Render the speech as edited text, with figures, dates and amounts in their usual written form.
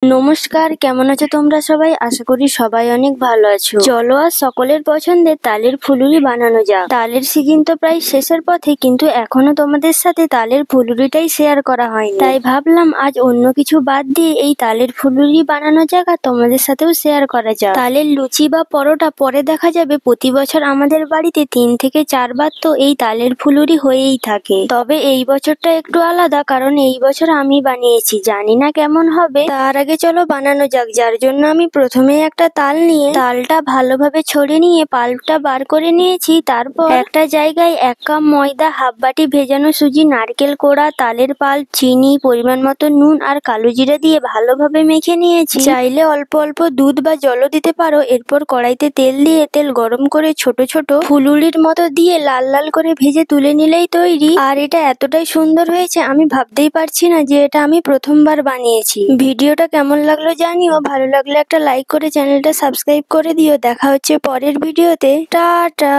নমস্কার, কেমন আছো তোমরা সবাই? আশা করি সবাই অনেক ভালো আছো। চলো আজ সকলের পছন্দের তালের ফুলুরি বানানো যাক। তালের সিজন তো প্রায় শেষের পথে, কিন্তু এখনো তোমাদের সাথে তালের ফুলুরিটাই শেয়ার করা হয়নি। তাই ভাবলাম আজ অন্য কিছু বাদ দিয়ে এই তালের ফুলুরি বানানো যাক আর তোমাদের সাথেও শেয়ার করা যাক। তালের লুচি বা পরোটা পরে দেখা যাবে, প্রতি বছর আমাদের বাড়িতে 3 থেকে 4 বার তো এই তালের ফুলুরি হয়েই থাকে। তবে এই বছরটা একটু আলাদা, কারণ এই বছর আমি বানিয়েছি। জানি না কেমন হবে, তার আগে চলো বানানো যাক। যার জন্য আমি প্রথমে একটা তাল নিয়ে তালটা ভালোভাবে ছড়িয়ে নিয়ে পাল্পটা বার করে নিয়েছি। তারপর একটা জায়গায় 1 কাপ ময়দা, হাফ বাটি ভেজানো সুজি, নারকেল কোড়া, তালের পাল্প, চিনি, পরিমাণ মতো নুন আর কালো জিরা দিয়ে ভালোভাবে মেখে নিয়েছি। চাইলে অল্প অল্প দুধ বা জলও দিতে পারো। এরপর কড়াইতে তেল দিয়ে তেল গরম করে ছোট ছোট ফুলুরির মতো দিয়ে লাল লাল করে ভেজে তুলে নিলেই তৈরি। আর এটা এতটাই সুন্দর হয়েছে, আমি ভাবতেই পারছি না যে এটা আমি প্রথমবার বানিয়েছি। ভিডিওটা কেমন লাগলো জানিও, ভালো লাগলে একটা লাইক করে চ্যানেলটা সাবস্ক্রাইব করে দিও। দেখা হচ্ছে পরের ভিডিওতে। টাটা।